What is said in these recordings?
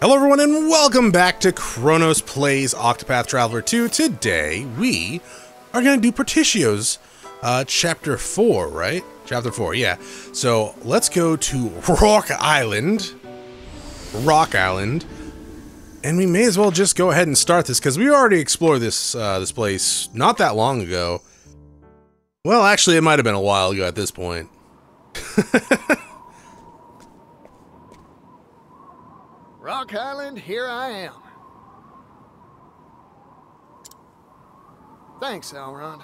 Hello everyone and welcome back to Chronos Plays Octopath Traveler 2. Today we are going to do Partitio's Chapter 4, right? Chapter 4, yeah. So let's go to Rock Island, and we may as well just go ahead and start this because we already explored this this place not that long ago. Well, actually it might have been a while ago at this point. Rock Island, here I am. Thanks, Elrond.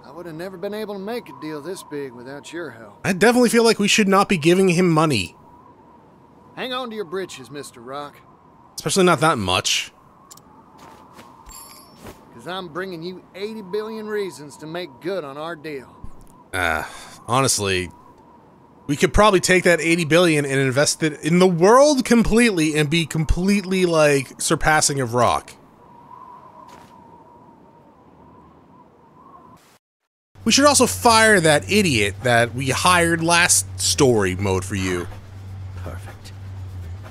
I would have never been able to make a deal this big without your help. I definitely feel like we should not be giving him money. Hang on to your britches, Mr. Rock. Especially not that much. Because I'm bringing you 80 billion reasons to make good on our deal. Honestly, we could probably take that 80 billion and invest it in the world completely and be completely, like, surpassing of Rock. We should also fire that idiot that we hired last story mode for you. Perfect.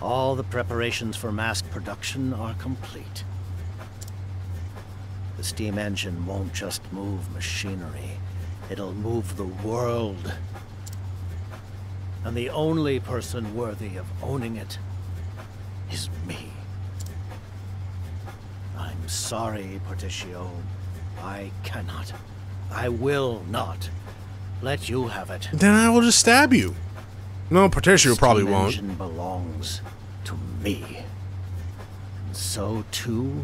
All the preparations for mass production are complete. The steam engine won't just move machinery, it'll move the world. And the only person worthy of owning it is me. I'm sorry, Partitio. I cannot. I will not let you have it. Then I will just stab you. No, Partitio probably won't. The engine belongs to me. And so too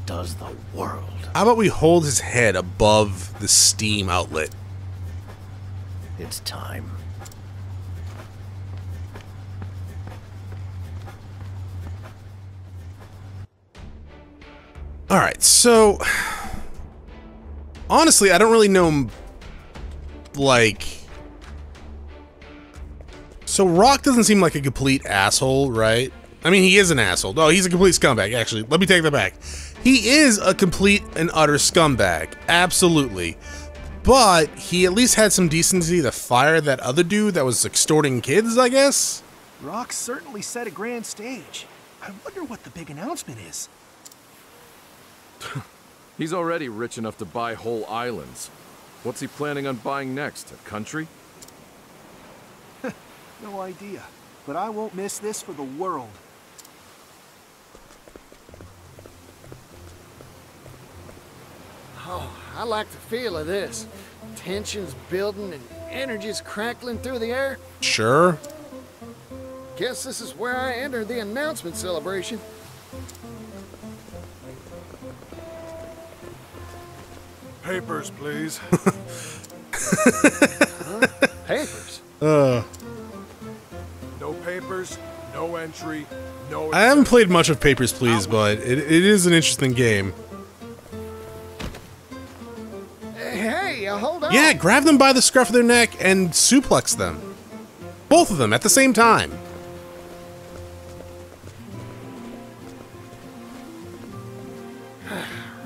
does the world. How about we hold his head above the steam outlet? It's time. Alright, so honestly, I don't really know, like, so Rock doesn't seem like a complete asshole, right? I mean, he is an asshole. No, he's a complete scumbag, actually. Let me take that back. He is a complete and utter scumbag, absolutely. But he at least had some decency to fire that other dude that was extorting kids, I guess? Rock certainly set a grand stage. I wonder what the big announcement is. He's already rich enough to buy whole islands. What's he planning on buying next? A country? No idea. But I won't miss this for the world. Oh, I like the feel of this. Tension's building and energy's crackling through the air. Sure. Guess this is where I entered the announcement celebration. Papers, please. Huh? Papers? No papers, no entry, no... I haven't played much of Papers, Please, but it is an interesting game. Hey, hold on. Yeah, grab them by the scruff of their neck and suplex them. Both of them at the same time.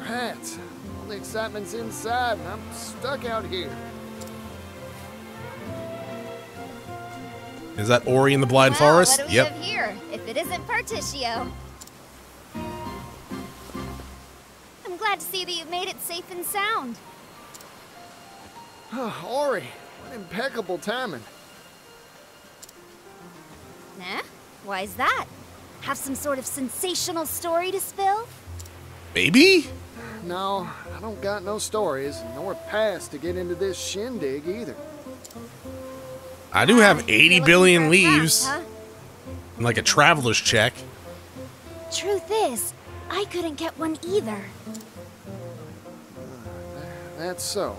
Rats. All the excitement's inside and I'm stuck out here. Is that Ori in the Blind Well, Forest? What do we have here, if it isn't Partitio? I'm glad to see that you've made it safe and sound. Ori, what impeccable timing. Nah? Why's that? Have some sort of sensational story to spill? Maybe? No, I don't got no stories, nor pass to get into this shindig either. I do have 80 You're looking billion for a leaves. pass, huh? And like a traveler's check. Truth is, I couldn't get one either. That's so.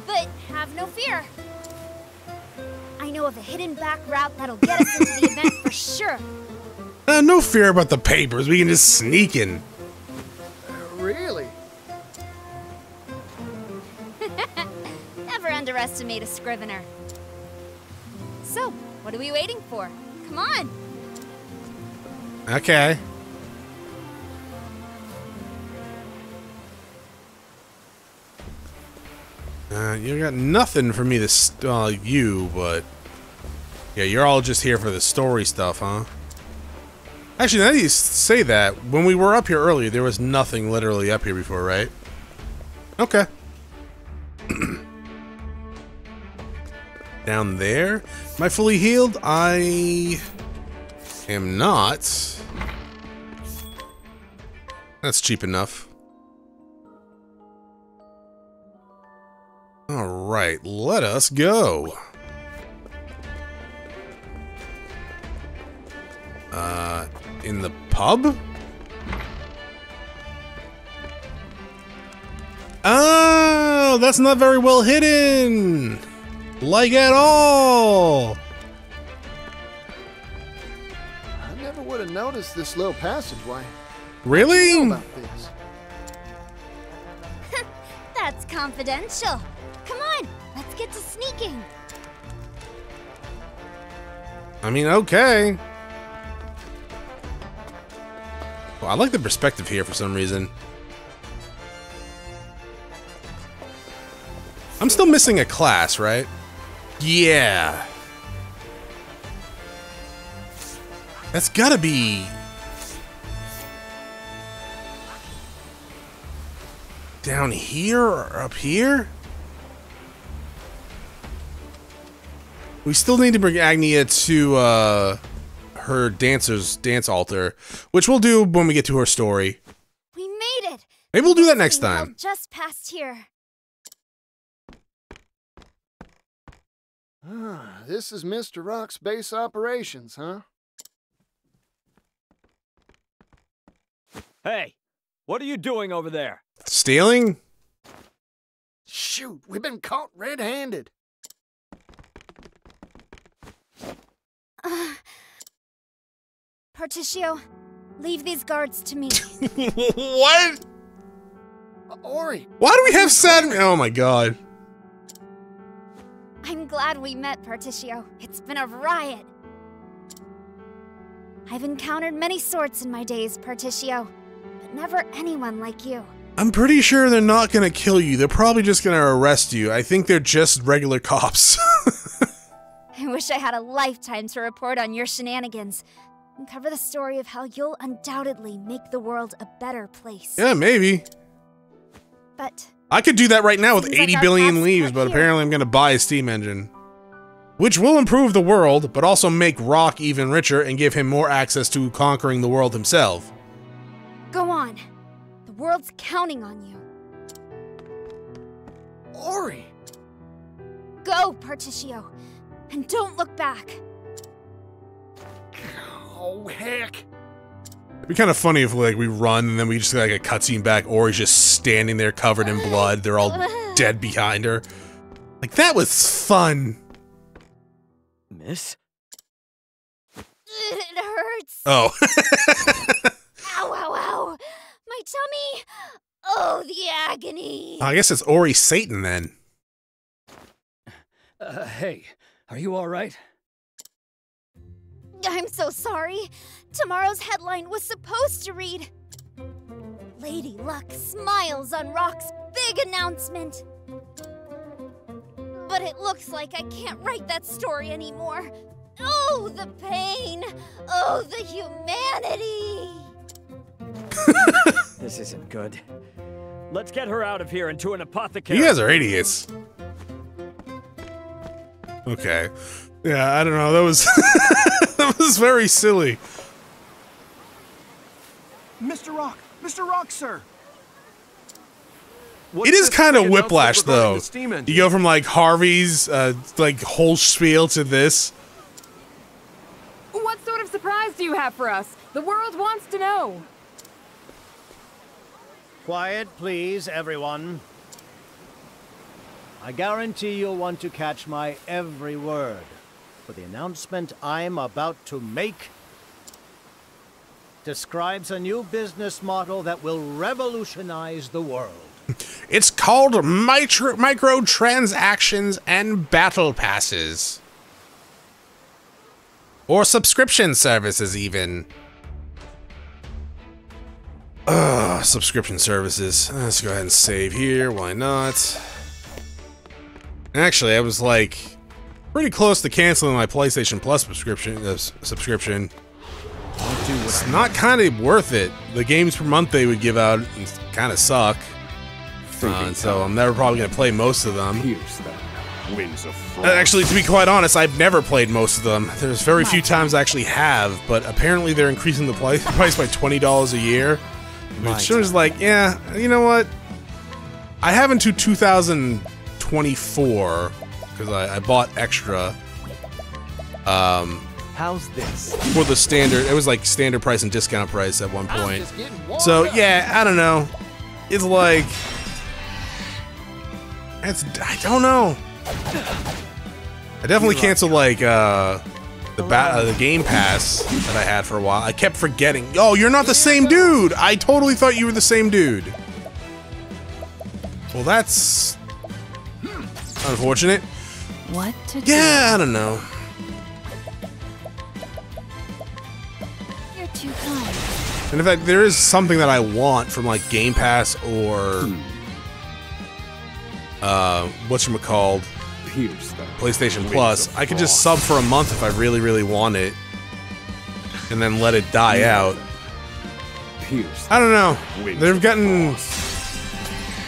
But have no fear. I know of a hidden back route that'll get us into the event for sure. No fear about the papers. We can just sneak in. Really? Never underestimate a scrivener. So, what are we waiting for? Come on. Okay. You got nothing for me to you, but yeah, you're all just here for the story stuff, huh? Actually, now that you say that, when we were up here earlier, there was nothing literally up here before, right? Okay. Down there? Am I fully healed? I am not. That's cheap enough. Alright, let us go. In the pub? Oh, that's not very well hidden! Like at all! I never would have noticed this little passageway. Really? About this. That's confidential. Come on, let's get to sneaking. I mean, okay. Well, I like the perspective here for some reason. I'm still missing a class, right? Yeah. That's gotta be... down here or up here? We still need to bring Agnia to, her dance altar, which we'll do when we get to her story. We made it. Maybe we'll do that next time. Just past here. Ah, this is Mr. Rock's base operations, huh? Hey, what are you doing over there? Stealing? Shoot, we've been caught red-handed. Partitio, leave these guards to me. What? Ori! Why do we have sad... Oh my god. I'm glad we met, Partitio. It's been a riot. I've encountered many sorts in my days, Partitio, but never anyone like you. I'm pretty sure they're not gonna kill you. They're probably just gonna arrest you. I think they're just regular cops. I wish I had a lifetime to report on your shenanigans and cover the story of how you'll undoubtedly make the world a better place. Yeah, maybe. But I could do that right now with seems 80 like our billion paths leaves, cut but here. apparently I'm gonna buy a steam engine. Which will improve the world, but also make Rock even richer and give him more access to conquering the world himself. Go on. The world's counting on you. Ori! Go, Partitio, and don't look back. Oh, heck. It'd be kind of funny if like we run and then we just get like a cutscene back, or he's just standing there covered in blood. They're all dead behind her. Like, that was fun. Miss? It hurts. Oh. Ow, ow, ow. My tummy. Oh, the agony. I guess it's Ori Satan then. Hey, are you all right? I'm so sorry. Tomorrow's headline was supposed to read, Lady Luck smiles on Rock's big announcement. But it looks like I can't write that story anymore. Oh, the pain. Oh, the humanity. This isn't good. Let's get her out of here and to an apothecary. You guys are idiots. Okay. Yeah, I don't know. That was that was very silly. Mr. Rock! Mr. Rock, sir! What's It is this kind of big whiplash, announcement regarding though. the steam engine? You go from like Harvey's like whole spiel to this. What sort of surprise do you have for us? The world wants to know. Quiet, please, everyone. I guarantee you'll want to catch my every word, for the announcement I'm about to make describes a new business model that will revolutionize the world. It's called microtransactions and battle passes. Or subscription services, even. Subscription services. Let's go ahead and save here. Why not? Actually, I was like pretty close to canceling my PlayStation Plus subscription. It's not kind of worth it. The games per month they would give out kind of suck. And so I'm never probably going to play most of them. Actually, to be quite honest, I've never played most of them. There's very few times I actually have, but apparently they're increasing the price by $20 a year. Which is like, yeah, you know what? I have until 2024 because I bought extra. How's this? For the standard, it was like standard price and discount price at one point. So yeah, I don't know. It's like, I don't know. I definitely canceled like the Game Pass that I had for a while. I kept forgetting. Oh, you're not the same dude. I totally thought you were the same dude. Well, that's unfortunate. What to do? Yeah, I don't know. You're too kind. And in fact, there is something that I want from like Game Pass or whatchamacalled, PlayStation Plus. I could just sub for a month if I really, really want it, and then let it die out. I don't know.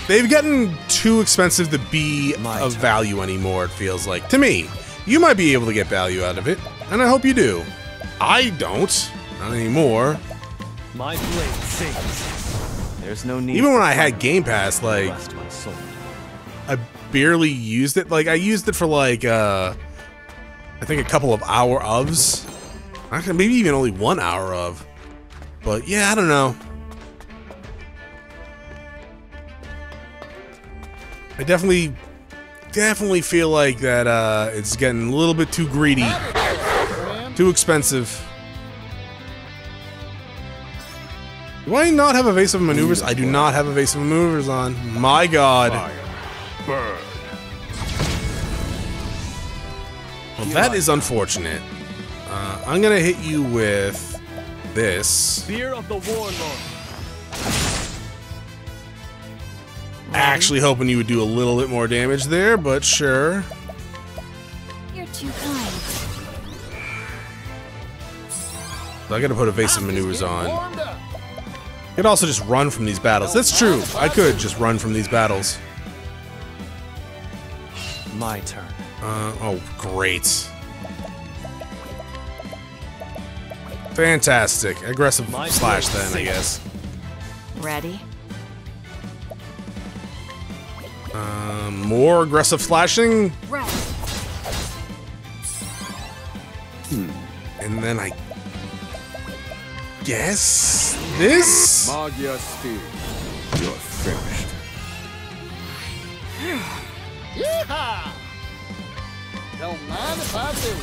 They've gotten too expensive to be of value anymore, it feels like. To me, you might be able to get value out of it, and I hope you do. I don't. Not anymore. My blade sings. There's no need. Even when I had Game Pass, like, I barely used it. Like, I used it for like, I think a couple of hours. Actually, maybe even only 1 hour of. But yeah, I don't know. I definitely feel like that it's getting a little bit too greedy, too expensive. Do I not have evasive maneuvers? I do not have evasive maneuvers on. My God. Bird. Well, that is unfortunate. I'm gonna hit you with this. Fear of the Warlord. Actually hoping you would do a little bit more damage there, but sure. You're too kind. So I gotta put evasive maneuvers on. I could also just run from these battles. That's true. I could just run from these battles. My turn. Oh, great. Fantastic. Aggressive slash then, I guess. Ready? More aggressive slashing. Right. And then I guess this? Magia Steel. You're finished. Yeehaw! Don't mind if I do.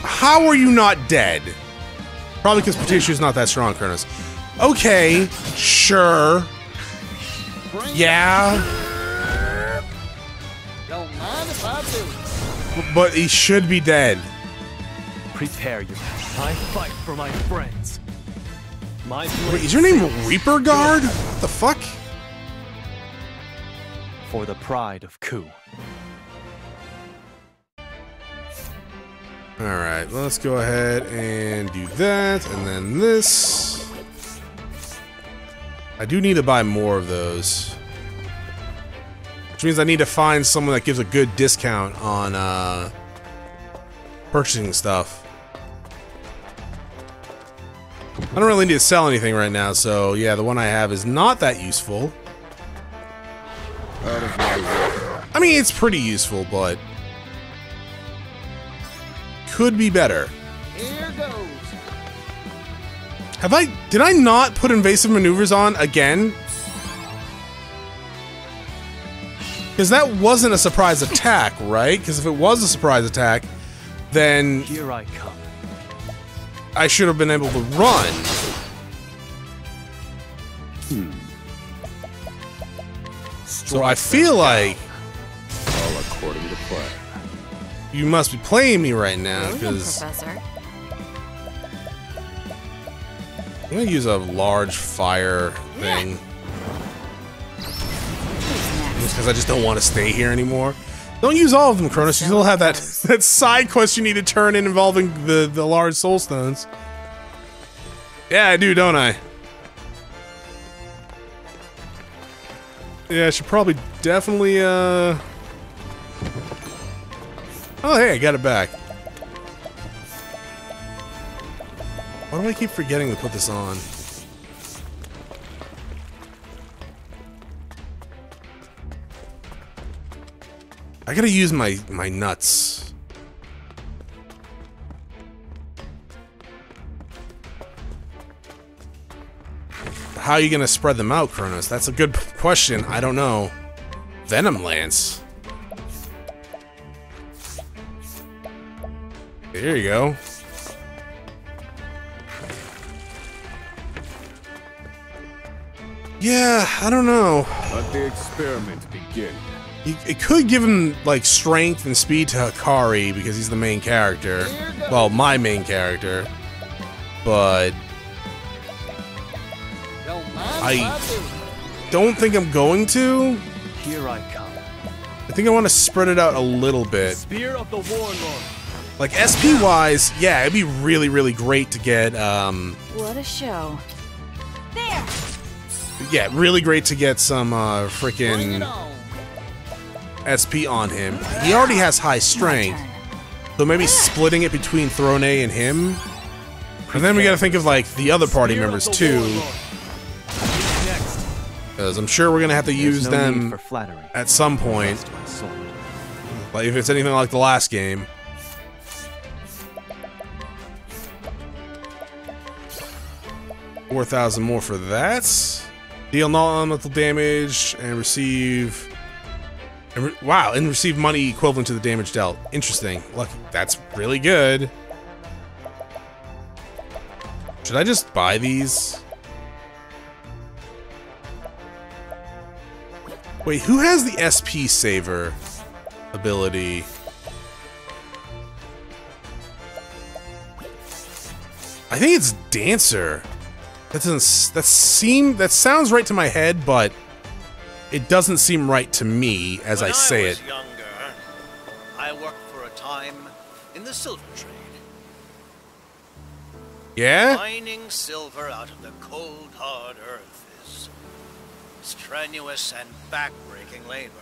How are you not dead? Probably because Partitio's not that strong, Chronos. Okay, sure. Yeah. Don't mind if I do. But he should be dead. Prepare yourself. I fight for my friends. My blade Wait, is your name sings. Reaper Guard? What the fuck? For the pride of Ku. Alright, let's go ahead and do that, and then this. I do need to buy more of those. Which means I need to find someone that gives a good discount on purchasing stuff. I don't really need to sell anything right now, so yeah, the one I have is not that useful. I mean, it's pretty useful, but could be better. Here goes. Did I not put invasive maneuvers on again? Because that wasn't a surprise attack, right? Because if it was a surprise attack, then Here I come. I should have been able to run. So I feel like All according to plan. you must be playing me right now, Brilliant, because Professor. I'm gonna use a large fire thing. Just because I just don't want to stay here anymore. Don't use all of them, Chronos. You still have that that side quest you need to turn in involving the large soul stones. Yeah, I do, don't I? Yeah, I should probably definitely, Oh, hey, I got it back. Why do I keep forgetting to put this on? I gotta use my nuts. How are you gonna spread them out, Chronos? That's a good question. I don't know. Venom Lance. There you go. Yeah, I don't know. Let the experiment begin. It could give him, like, strength and speed to Hikari because he's the main character. Well, my main character. But I don't think I'm going to. Here I come. I think I want to spread it out a little bit. Spear of the Warlord. Like, SP-wise, yeah, it'd be really, really great to get, What a show. There! yeah, really great to get some, freaking SP on him. He already has high strength, so maybe splitting it between Throne and him. And then we gotta think of, like, the other party members, too. Because I'm sure we're gonna have to use them at some point. Like, if it's anything like the last game. $4,000 more for that. Deal non-lethal damage and receive... wow, and receive money equivalent to the damage dealt. Interesting. Look, that's really good. Should I just buy these? Wait, who has the SP saver ability? I think it's Dancer. That doesn't... that sounds right to my head, but it doesn't seem right to me as I say it. When I was younger, I worked for a time in the silver trade. Yeah? Mining silver out of the cold, hard earth is strenuous and back-breaking labor.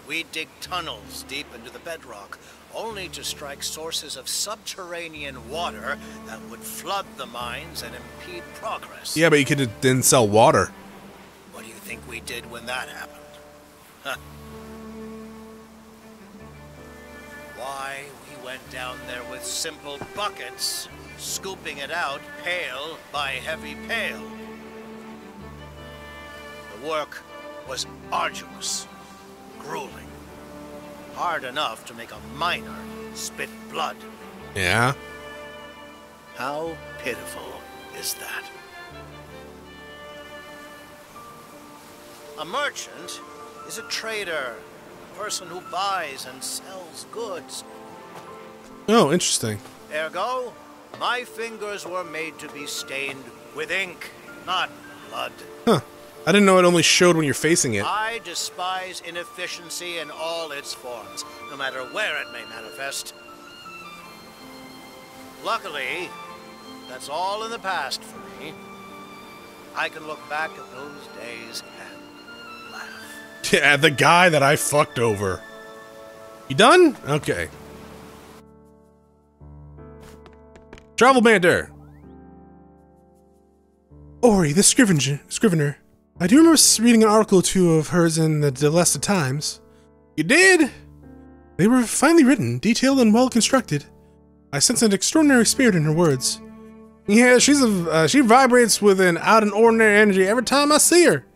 We dig tunnels deep into the bedrock, only to strike sources of subterranean water that would flood the mines and impede progress. Yeah, but you could then sell water. What do you think we did when that happened? Huh. Why, we went down there with simple buckets, scooping it out pail by heavy pail. The work was arduous, grueling. Hard enough to make a miner spit blood. Yeah? How pitiful is that? A merchant is a trader, a person who buys and sells goods. Oh, interesting. Ergo, my fingers were made to be stained with ink, not blood. Huh. I didn't know it only showed when you're facing it. I despise inefficiency in all its forms, no matter where it may manifest. Luckily, that's all in the past for me. I can look back at those days and laugh. Yeah, the guy that I fucked over. You done? Okay. Travel banter. Ori, the scrivener. I do remember reading an article or two of hers in the Delesta Times. You did? They were finely written, detailed, and well constructed. I sense an extraordinary spirit in her words. Yeah, she vibrates with an out-of-ordinary energy every time I see her.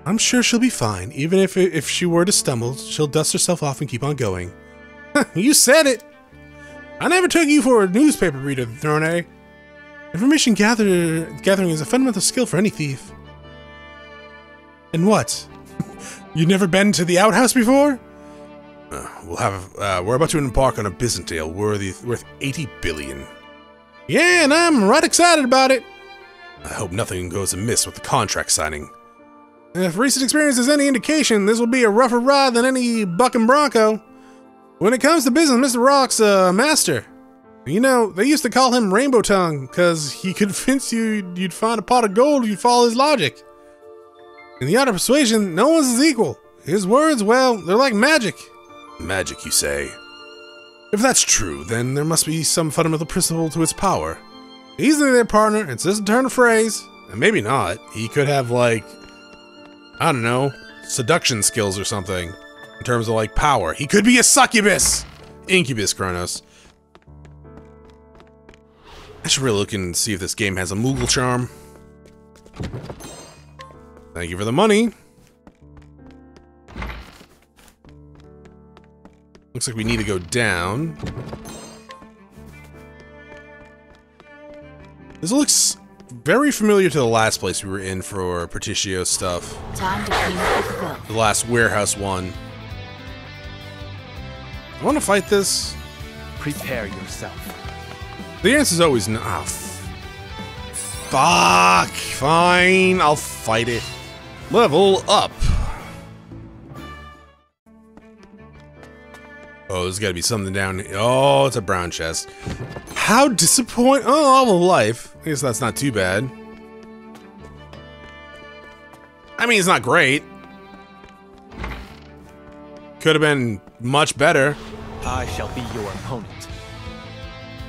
I'm sure she'll be fine. Even if she were to stumble, she'll dust herself off and keep on going. You said it! I never took you for a newspaper reader, Throne. Information gathering is a fundamental skill for any thief. And what? You've never been to the outhouse before? We're about to embark on a business deal worth 80 billion. Yeah, and I'm right excited about it. I hope nothing goes amiss with the contract signing. If recent experience is any indication, this will be a rougher ride than any bucking bronco. When it comes to business, Mr. Rock's a master. You know, they used to call him Rainbow Tongue because he convinced you you'd find a pot of gold if you follow his logic. In the art of persuasion, no one's his equal. His words, well, they're like magic. Magic, you say? If that's true, then there must be some fundamental principle to its power. Easily their partner, it's just a turn of phrase. And maybe not. He could have, like, I don't know, seduction skills or something. In terms of, like, power. He could be a succubus! Incubus, Chronos. I should really look and see if this game has a Moogle charm. Thank you for the money. Looks like we need to go down. This looks very familiar to the last place we were in for Partitio stuff. Time to clean up the filth. The last warehouse one. I want to fight this. Prepare yourself. The answer is always no. Oh, fuck. Fine, I'll fight it. Level up. Oh, there's got to be something down here. Oh, it's a brown chest. How disappointing. Oh, all of life. I guess that's not too bad. I mean, it's not great. Could have been much better. I shall be your opponent.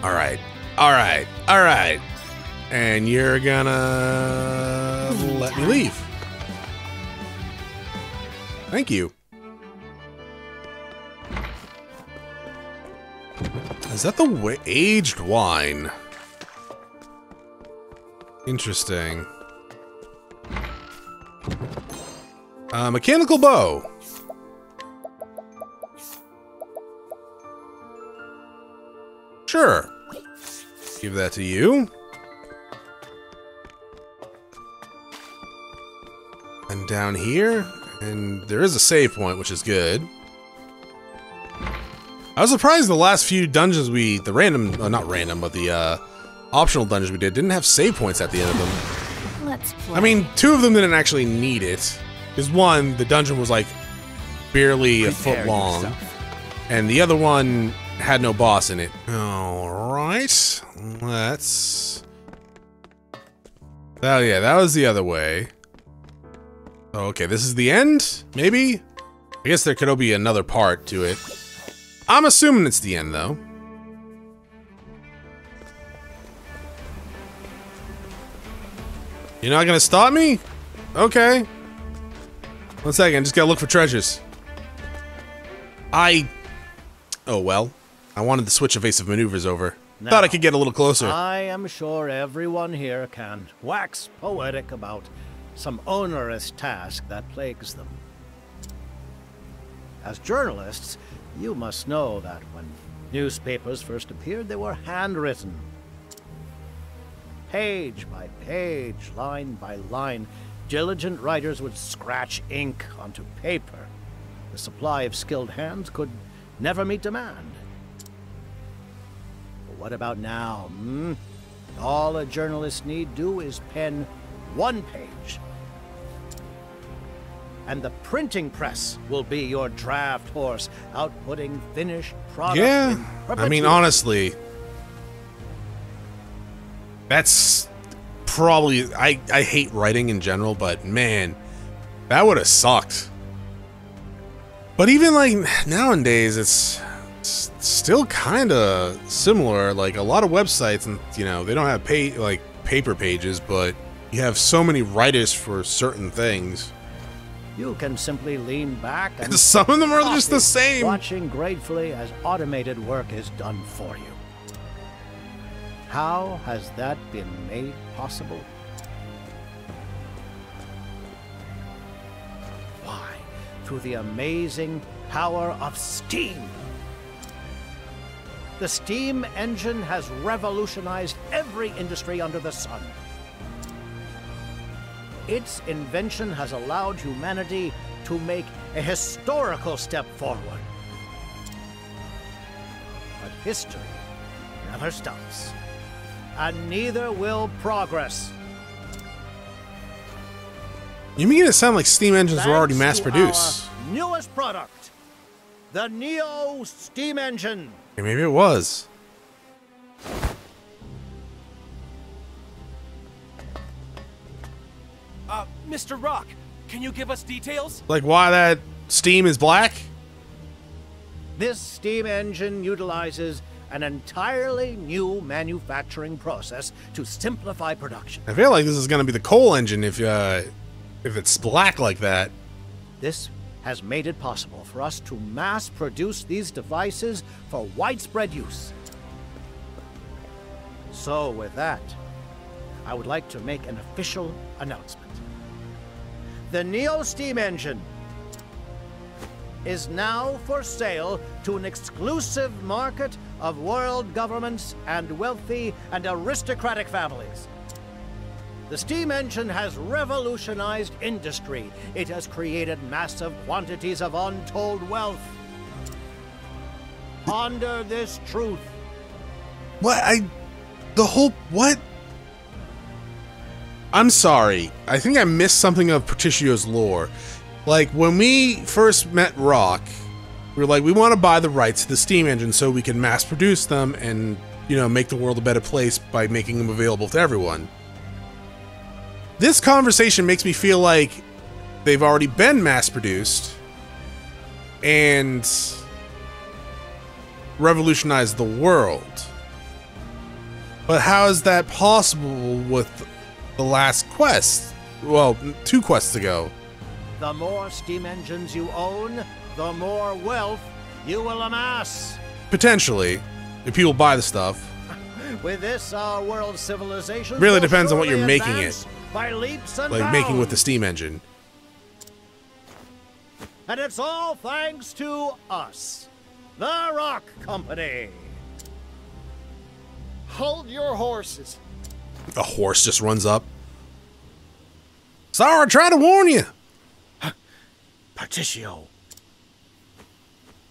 Alright. Alright. Alright. And you're gonna let me leave. Thank you. Is that the aged wine? Interesting. Mechanical bow. Sure. Give that to you. And down here, and there is a save point, which is good. I was surprised the last few dungeons the random, not random, but the optional dungeons we didn't have save points at the end of them. Let's play. I mean, 2 of them didn't actually need it. Because one, the dungeon was like barely a foot long. And the other one had no boss in it. Alright, let's... Oh yeah, that was the other way. Okay, this is the end? Maybe? I guess there could be another part to it. I'm assuming it's the end, though. You're not gonna stop me? Okay. 1 second, just gotta look for treasures. Oh well. I wanted to switch evasive maneuvers over. Now, thought I could get a little closer. I am sure everyone here can wax poetic about some onerous task that plagues them. As journalists, you must know that when newspapers first appeared, they were handwritten. Page by page, line by line, diligent writers would scratch ink onto paper. The supply of skilled hands could never meet demand. But what about now, All a journalist need do is pen 1 page. And the printing press will be your draft horse, outputting finished product. Yeah, I mean, honestly, that's probably... I hate writing in general, but man, that would have sucked. But even, like, nowadays, it's still kind of similar. Like, a lot of websites, and you know, they don't have paper pages, but you have so many writers for certain things. You can simply lean back and some of them are just the same. Watching gratefully as automated work is done for you. How has that been made possible? Why? Through the amazing power of steam. The steam engine has revolutionized every industry under the sun. Its invention has allowed humanity to make a historical step forward. But history never stops, and neither will progress. You mean it sound like steam engines were already mass-produced? Our newest product, the Neo Steam Engine. Okay, maybe it was. Mr. Rock, can you give us details? Like why that steam is black? This steam engine utilizes an entirely new manufacturing process to simplify production. I feel like this is going to be the coal engine if it's black like that. This has made it possible for us to mass produce these devices for widespread use. So with that, I would like to make an official announcement. The Neo Steam Engine is now for sale to an exclusive market of world governments and wealthy and aristocratic families. The steam engine has revolutionized industry. It has created massive quantities of untold wealth. Ponder this truth. What? What? I'm sorry. I think I missed something of Partitio's lore. Like, when we first met Rock, we were like, we want to buy the rights to the steam engine so we can mass produce them and, you know, make the world a better place by making them available to everyone. This conversation makes me feel like they've already been mass produced and revolutionized the world. But how is that possible with the last quest? Well, 2 quests ago. The more steam engines you own, the more wealth you will amass. Potentially, if people buy the stuff. With this, our world civilization Really depends on what you're making it. By leaps and Like making with the steam engine. And it's all thanks to us, the Rock Company. Hold your horses. A horse just runs up. Sorry, I tried to warn you. Partitio.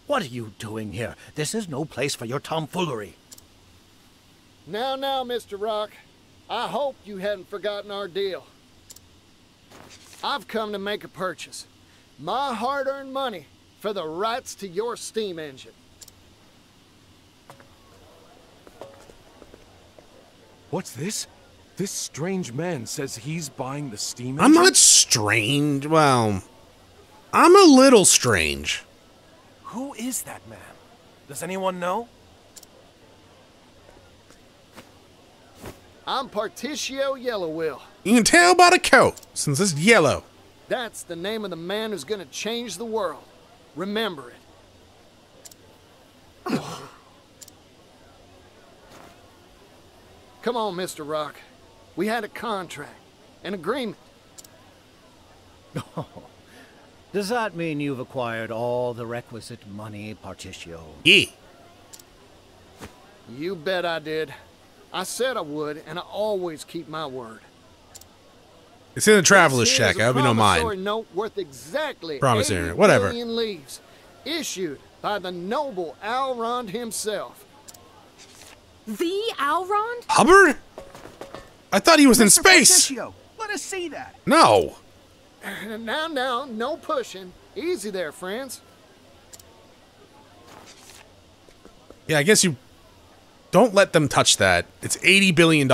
What are you doing here? This is no place for your tomfoolery. Now, Mr. Rock. I hope you hadn't forgotten our deal. I've come to make a purchase. My hard-earned money for the rights to your steam engine. What's this? This strange man says he's buying the steam engine? I'm not strange. Well, I'm a little strange. Who is that man? Does anyone know? I'm Partitio Yellowwill. You can tell by the coat, since it's yellow. That's the name of the man who's gonna change the world. Remember it. Come on, Mr. Rock. We had a contract, an agreement. Does that mean you've acquired all the requisite money, Partitio? Yeah. You bet I did. I said I would, and I always keep my word. It's in the traveler's check. I hope you don't mind. Promissory note worth exactly Promissory 80 whatever. billion leaves, issued by the noble Elrond himself. The Elrond? Hubbard? I thought he was in space. Partitio, let us see that. No. Now, no pushing. Easy there, friends. Yeah, I guess you don't let them touch that. It's $80 billion.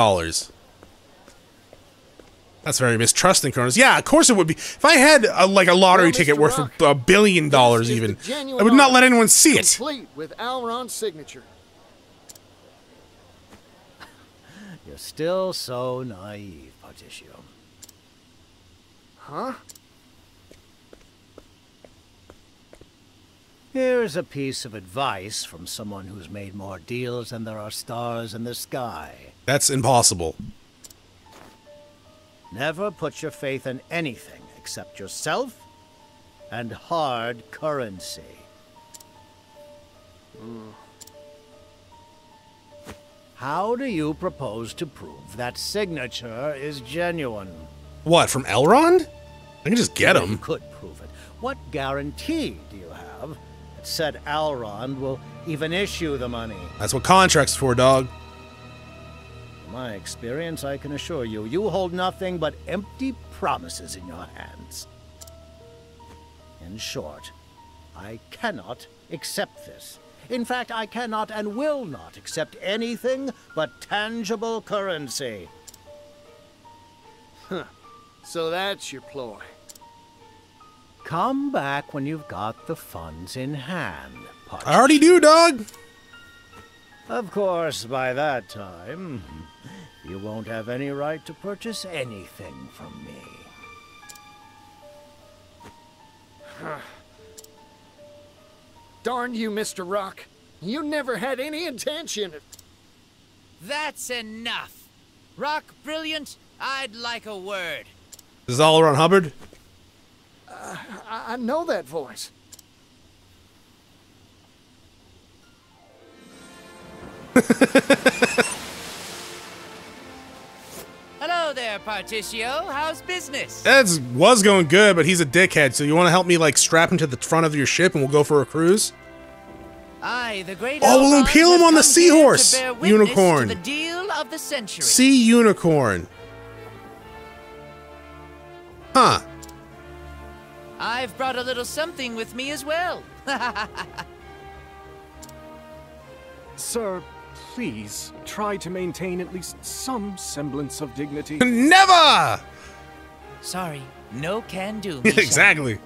That's very mistrusting, Chronos. Yeah, of course it would be. If I had a lottery ticket Mr. worth Rock, $1 billion even, I would not let anyone see it. Complete with Elrond's signature. You're still so naive, Partitio. Huh? Here's a piece of advice from someone who's made more deals than there are stars in the sky. That's impossible. Never put your faith in anything except yourself and hard currency. How do you propose to prove that signature is genuine? What, from Elrond? I can just get him. You could prove it. What guarantee do you have that said Elrond will even issue the money? That's what contracts for, dog. In my experience, I can assure you, you hold nothing but empty promises in your hands. In short, I cannot accept this. In fact, I cannot and will not accept anything but tangible currency. So that's your ploy. Come back when you've got the funds in hand, Partitio. I already do, dog. Of course, by that time, you won't have any right to purchase anything from me. Darn you, Mr. Rock. You never had any intention of... That's enough. Rock Brilliant, I'd like a word. This is all around Hubbard? I know that voice. Hello there, Partitio. How's business? That was going good, but he's a dickhead, so you want to help me, like, strap him to the front of your ship and we'll go for a cruise? Aye, the great Oh, we'll Elrond impale him has on the come here to seahorse! bear witness Unicorn. to the deal of the century. Sea unicorn. Huh. I've brought a little something with me as well. Sir, please try to maintain at least some semblance of dignity. Never! Sorry, no can do. Misha. Exactly.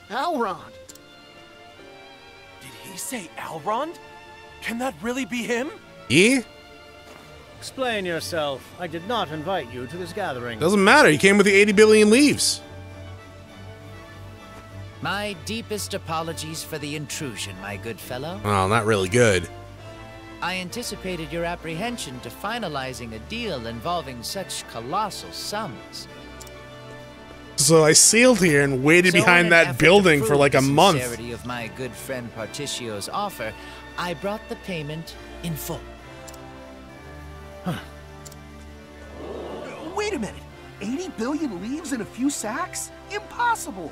Elrond! Did he say Elrond? Can that really be him? Yeah? Explain yourself. I did not invite you to this gathering. Doesn't matter. He came with the 80 billion leaves. My deepest apologies for the intrusion, my good fellow. Well, not really good. I anticipated your apprehension to finalizing a deal involving such colossal sums. So I sailed here and waited So in behind an that effort building to for like a prove the month. sincerity of my good friend Partitio's offer, I brought the payment in full. Wait a minute. 80 billion leaves in a few sacks? Impossible.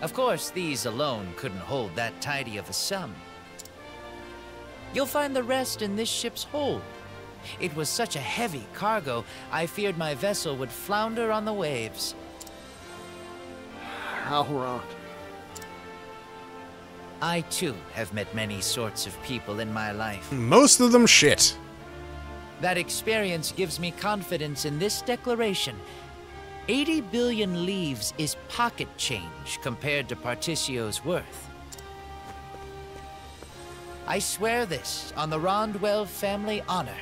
Of course, these alone couldn't hold that tidy of a sum. You'll find the rest in this ship's hold. It was such a heavy cargo, I feared my vessel would flounder on the waves. Elrond. I, too, have met many sorts of people in my life. Most of them shit. That experience gives me confidence in this declaration. 80 billion leaves is pocket change compared to Partitio's worth. I swear this on the Rondwell family honor.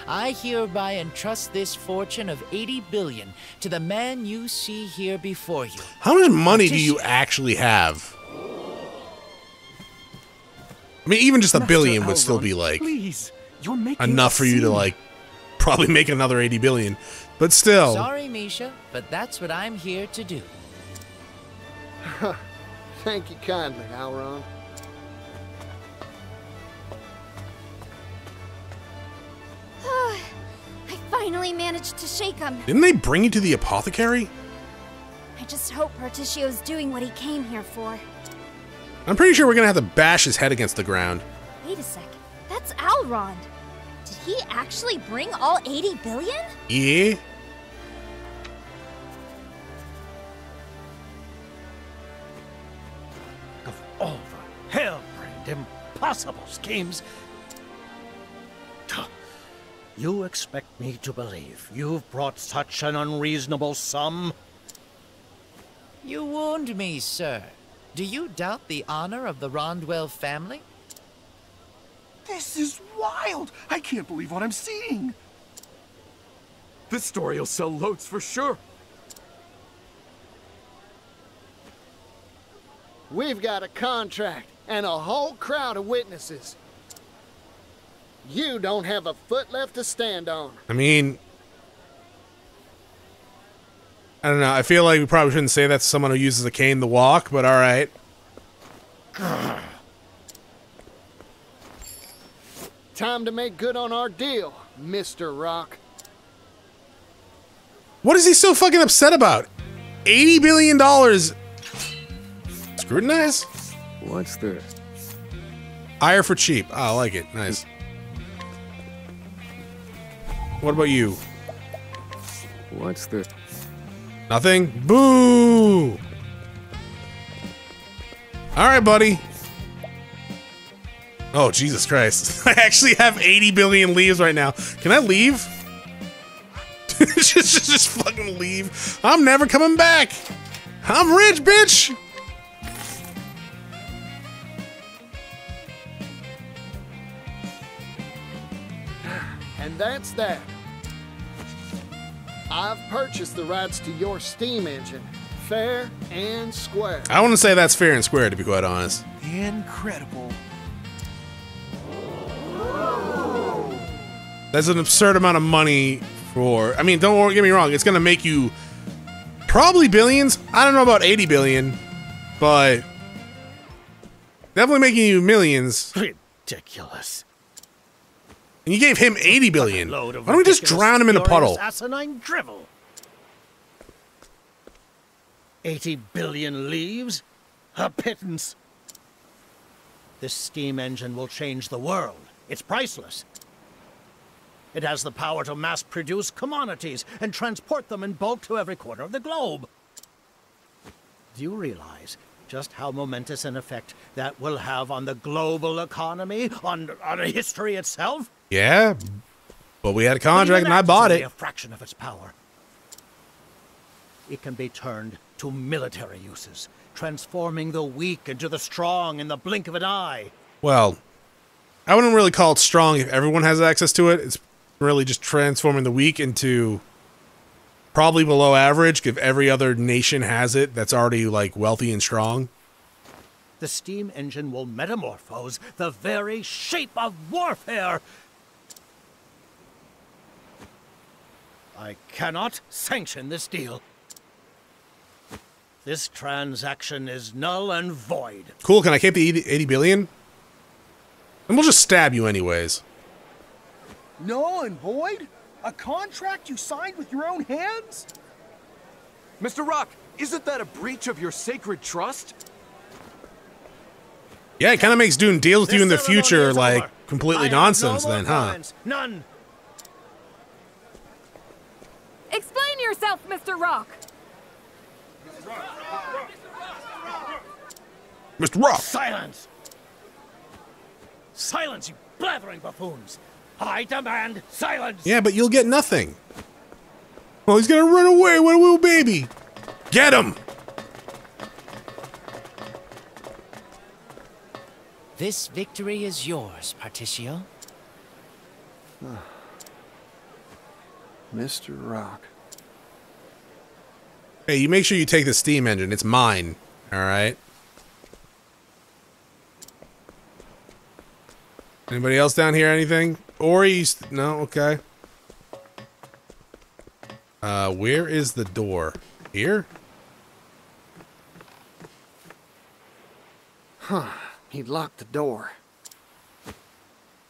I hereby entrust this fortune of 80 billion to the man you see here before you. How much money do you actually have? I mean, even just a billion would still be like Please, you're making enough for you to like probably make another 80 billion. But still. Sorry, Misha, but that's what I'm here to do. Thank you kindly, Elrond. I finally managed to shake him. Didn't they bring you to the apothecary? I just hope Partitio's doing what he came here for. I'm pretty sure we're gonna have to bash his head against the ground. Wait a second. That's Elrond. Did he actually bring all 80 billion? Yeah. Of all the hell-brained, impossible schemes, you expect me to believe you've brought such an unreasonable sum? You wound me, sir. Do you doubt the honor of the Rondwell family? This is wild. I can't believe what I'm seeing. This story will sell loads for sure. We've got a contract and a whole crowd of witnesses. You don't have a foot left to stand on. I mean, I don't know. I feel like we probably shouldn't say that to someone who uses a cane to walk, but alright. Time to make good on our deal, Mr. Rock. What is he so fucking upset about? $80 billion. Scrutinize? What's this? Hire for cheap. Oh, I like it. Nice. What about you? What's this? Nothing? Boo! Alright, buddy. Oh, Jesus Christ. I actually have 80 billion leaves right now. Can I leave? just fucking leave. I'm never coming back. I'm rich, bitch. And that's that. I've purchased the rights to your steam engine, fair and square. I want to say that's fair and square, to be quite honest. Incredible. That's an absurd amount of money for... I mean, don't get me wrong. It's going to make you probably billions. I don't know about 80 billion, but definitely making you millions. Ridiculous. And you gave him 80 billion. Why don't we just drown him in a puddle? Asinine drivel. 80 billion leaves? A pittance. This steam engine will change the world. It's priceless. It has the power to mass-produce commodities and transport them in bulk to every corner of the globe. Do you realize just how momentous an effect that will have on the global economy, on history itself? Yeah, but we had a contract and I bought it. A fraction of its power. It can be turned to military uses, transforming the weak into the strong in the blink of an eye. Well, I wouldn't really call it strong if everyone has access to it. It's really just transforming the weak into probably below average if every other nation has it that's already like wealthy and strong. The steam engine will metamorphose the very shape of warfare. I cannot sanction this deal. This transaction is null and void. Cool, can I keep the 80 billion? And we'll just stab you anyways. Null and void? A contract you signed with your own hands? Mr. Rock, isn't that a breach of your sacred trust? Yeah, it kind of makes doing deals with you in the future like completely nonsense then, huh? None. Explain yourself, Mr. Rock. Mr. Rock! Silence! Silence, you blathering buffoons! I demand silence! Yeah, but you'll get nothing. Well, he's gonna run away. What a little baby. Get him! This victory is yours, Partitio. Mr. Rock. Hey, you make sure you take the steam engine. It's mine. Alright? Anybody else down here? Anything? Ori's... No? Okay. Where is the door? Here? Huh. He locked the door.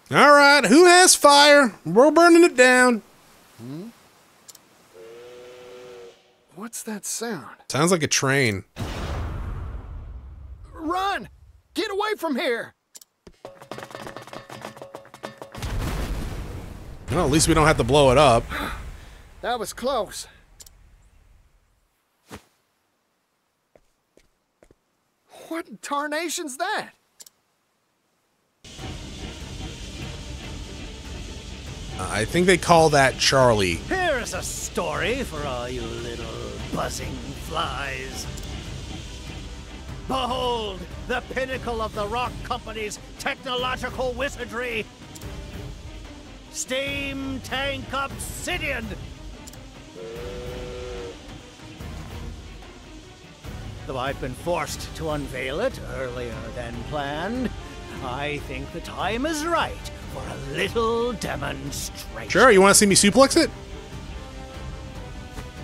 Alright, who has fire? We're burning it down. What's that sound? Sounds like a train. Run! Get away from here! Well, at least we don't have to blow it up. That was close. What in tarnation's that? I think they call that Charlie. Here's a story for all you little buzzing flies. Behold, the pinnacle of the Rock Company's technological wizardry. Steam Tank Obsidian. Though I've been forced to unveil it earlier than planned, I think the time is right for a little demonstration. Sure, you want to see me suplex it?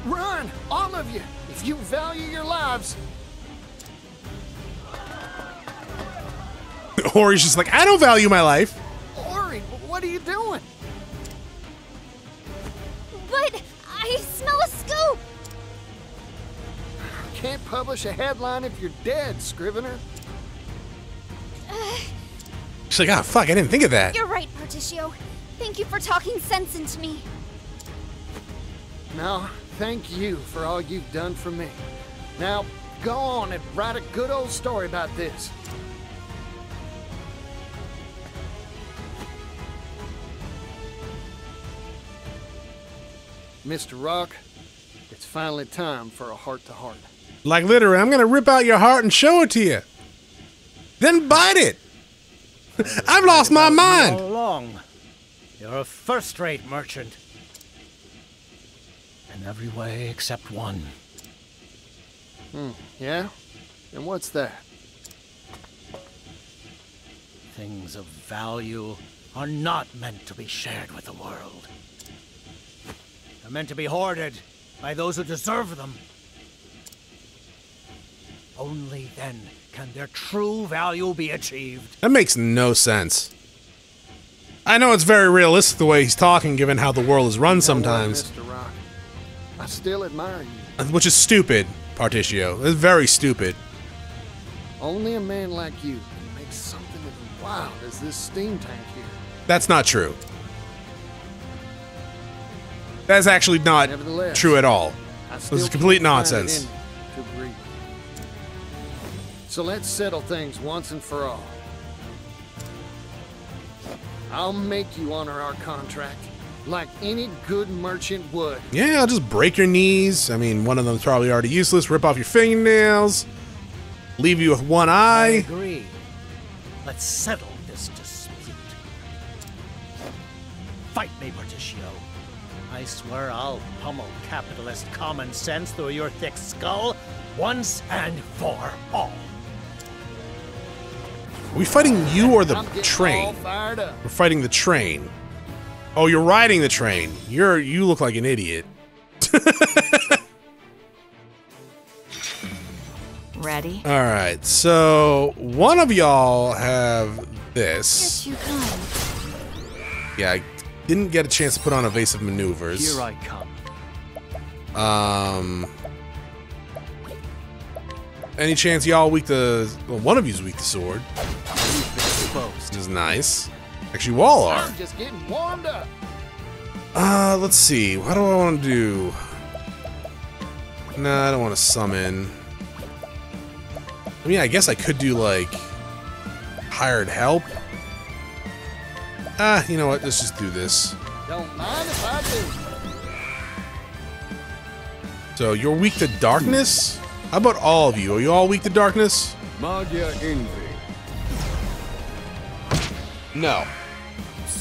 Run, all of you, if you value your lives. Ori's just like, I don't value my life. Ori, what are you doing? But I smell a scoop! Can't publish a headline if you're dead, Scrivener. She's like, ah, fuck, I didn't think of that. You're right, Partitio. Thank you for talking sense into me. No, thank you for all you've done for me. Now, go on and write a good old story about this. Mr. Rock, it's finally time for a heart-to-heart. Like literally, I'm gonna rip out your heart and show it to you. Then bite it. I've lost my mind. All along. You're a first-rate merchant. In every way except one. Yeah? And what's that? Things of value are not meant to be shared with the world. They're meant to be hoarded by those who deserve them. Only then can their true value be achieved. That makes no sense. I know it's very realistic the way he's talking, given how the world is run sometimes. Mr. Rock, I still admire you. Which is stupid, Partitio. It's very stupid. Only a man like you can make something as wild as this steam tank here. That's not true. That's actually not true at all. This is complete nonsense. So let's settle things once and for all. I'll make you honor our contract, like any good merchant would. Yeah, I'll just break your knees. I mean, one of them's probably already useless. Rip off your fingernails. Leave you with one eye. I agree. Let's settle this dispute. Fight me, Partitio. I swear I'll pummel capitalist common sense through your thick skull once and for all. Are we fighting you or the train? All fired up. We're fighting the train. Oh, you're riding the train. You look like an idiot. Ready? All right, so one of y'all have this. You're too kind. Yeah, I didn't get a chance to put on evasive maneuvers. Here I come. Any chance y'all weak to? Well, one of you's weak to sword. Exposed. This is nice. Actually, you all are. I'm just getting warmed up. Let's see. What do I want to do? Nah, I don't want to summon. I mean, I guess I could do like hired help. You know what? Let's just do this. Don't mind if I do. So you're weak to darkness? How about all of you? Are you all weak to darkness? Magia envy. No.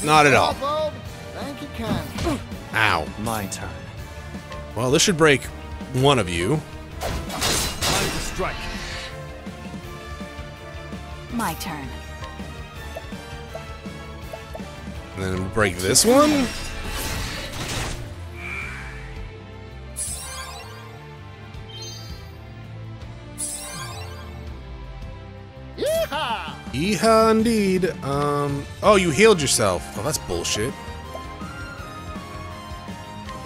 Not at all. Bob, thank you kindly. Ow. My turn. Well, this should break one of you. Time to strike. My turn. And then we'll break this one. Yeehaw! Yeehaw indeed. Oh, you healed yourself. Oh, that's bullshit.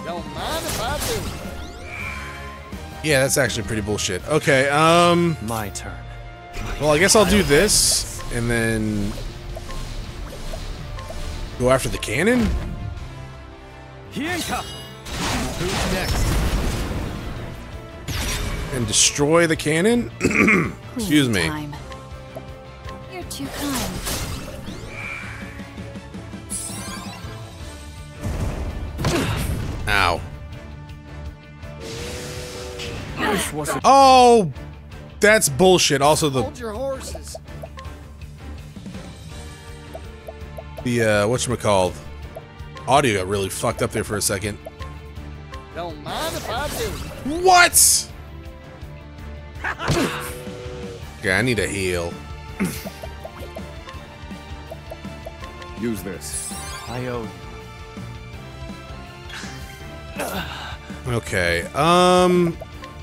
Don't mind if I do. Yeah, that's actually pretty bullshit. Okay, My turn. well, I guess I'll do this, and then go after the cannon? Hienka! Who's next? And destroy the cannon? Excuse me. Time. You're too kind. Ow. This wasn't. Oh! That's bullshit. Also, the Hold your horses. whatchamacalled, audio got really fucked up there for a second. Don't mind if I do. What? Okay, I need a heal. Use this. I owe you. Okay,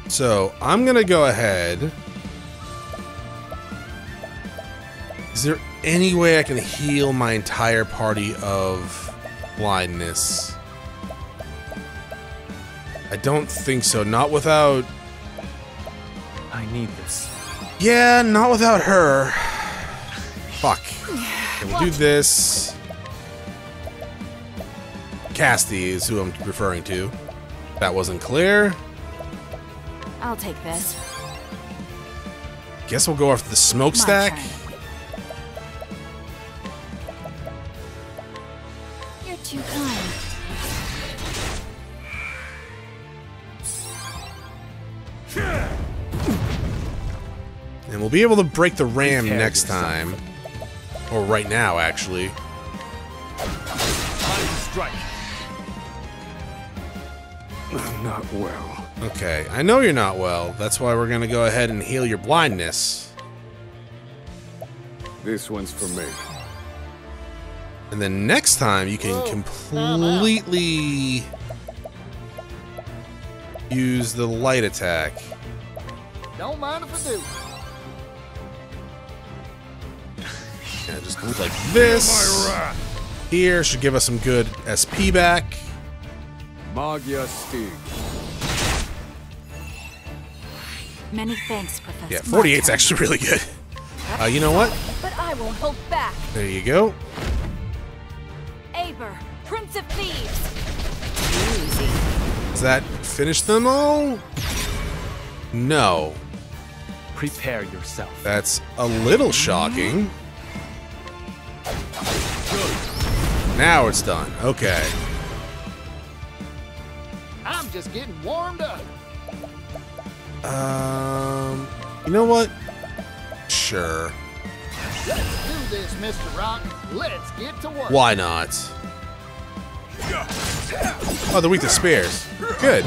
so I'm gonna go ahead. Is there any way I can heal my entire party of blindness? I don't think so. Not without... I need this. Yeah, not without her. Fuck. Okay, we'll do this. Casty is who I'm referring to. That wasn't clear. I'll take this. Guess we'll go after the smokestack. You're too kind. And we'll be able to break the ram next time. Or right now, actually. Time to strike. I'm not well. Okay, I know you're not well. That's why we're gonna go ahead and heal your blindness. This one's for me. And then next time you can completely use the light attack. Don't mind if I do. Yeah, just go like this. Here should give us some good SP back. Magia Stig. Many thanks, Professor. Yeah, 48's actually really good. You know what? But I won't hold back. There you go. Aber, Prince of Thieves. Easy. Does that finish them all? No. Prepare yourself. That's a little shocking. Now it's done. Okay. I'm just getting warmed up. You know what? Sure. Let's do this, Mr. Rock. Let's get to work. Why not? Oh, they're weak to spears. Good.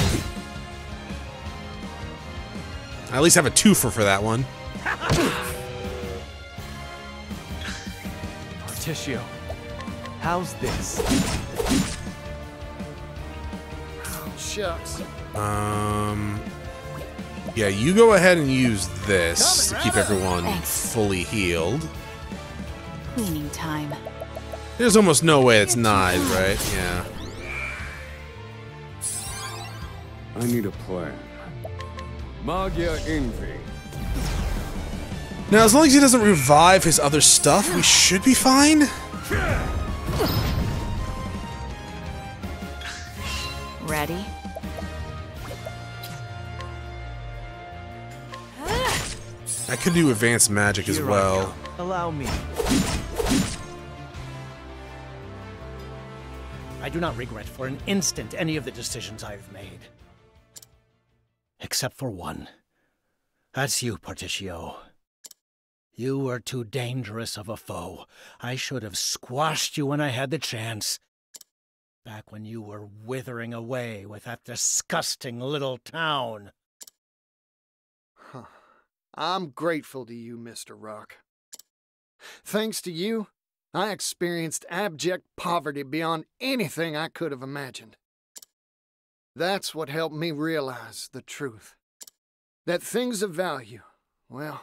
I at least have a twofer for that one. Partitio, how's this? Shucks. Yeah, you go ahead and use this to keep everyone Thanks. fully healed. Cleaning time. There's almost no way it's not, right? Yeah. I need a plan. Magia Envy. Now, as long as he doesn't revive his other stuff, we should be fine. Ready? I could do advanced magic as well. Allow me. I do not regret for an instant any of the decisions I've made. Except for one. That's you, Partitio. You were too dangerous of a foe. I should have squashed you when I had the chance. Back when you were withering away with that disgusting little town. Huh. I'm grateful to you, Mr. Rock. Thanks to you, I experienced abject poverty beyond anything I could have imagined. That's what helped me realize the truth. That things of value, well,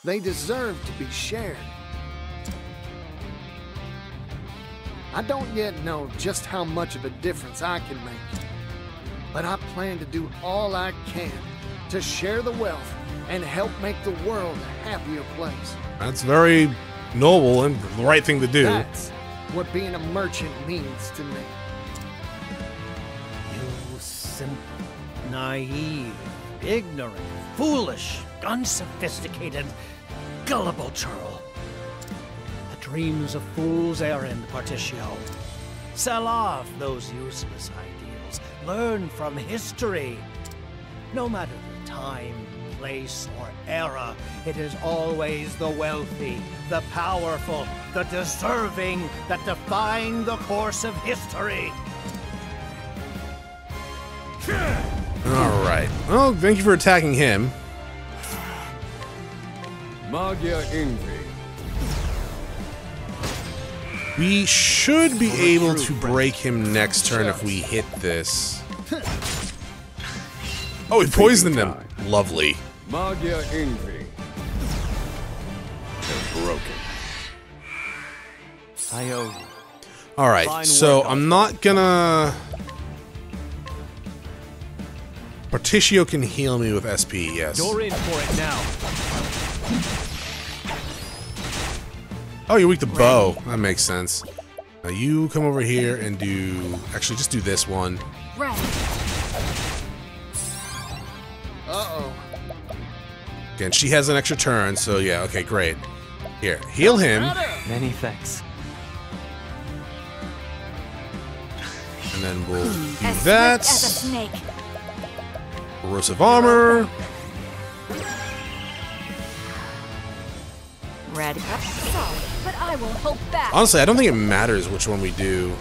they deserve to be shared. I don't yet know just how much of a difference I can make, but I plan to do all I can to share the wealth and help make the world a happier place. That's very noble and the right thing to do. That's what being a merchant means to me. You simple, naive, ignorant, foolish, unsophisticated, gullible churl. The dreams of fools errand, Partitio. Sell off those useless ideals. Learn from history. No matter the time, place, or era, it is always the wealthy, the powerful, the deserving that define the course of history. Alright. Well, thank you for attacking him. Magia Envy. We should be able to break him next turn if we hit this. Oh, we poisoned him. Lovely. Magia Envy. They're broken. I owe you. Alright, so I'm not gonna... Partitio can heal me with SP, yes. You're in for it now. Oh, you're weak to bow. That makes sense. Now you come over here and do... Actually, just do this one. Right. Uh-oh. Again, she has an extra turn, so yeah, okay, great. Here, heal him. Many thanks. And then we'll do As that. swift as a snake. Corrosive armor. Ready? Sorry, but I won't hold back. Honestly, I don't think it matters which one we do.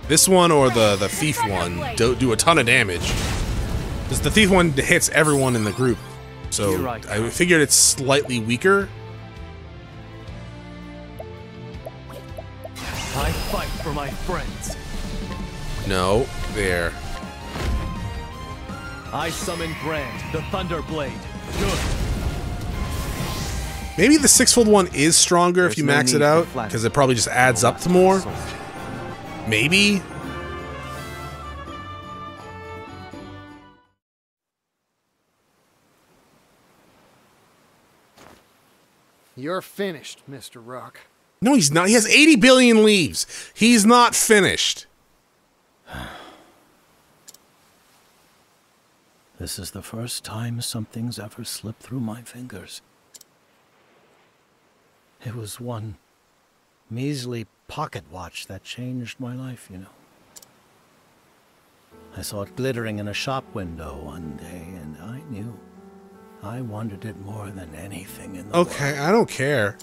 This one or the thief one do a ton of damage. Because the thief one hits everyone in the group. So right. I figured it's slightly weaker. I fight for my friends. No, there. I summon Brand, the Thunder Blade. Good. Maybe the six-fold one is stronger if you no max it need out, for flattery. because it probably just adds up to more. Maybe. You're finished, Mr. Rock. No, he's not. He has 80 billion leaves. He's not finished. This is the first time something's ever slipped through my fingers. It was one measly pocket watch that changed my life, you know. I saw it glittering in a shop window one day, and I knew I wanted it more than anything in the world. Okay, I don't care.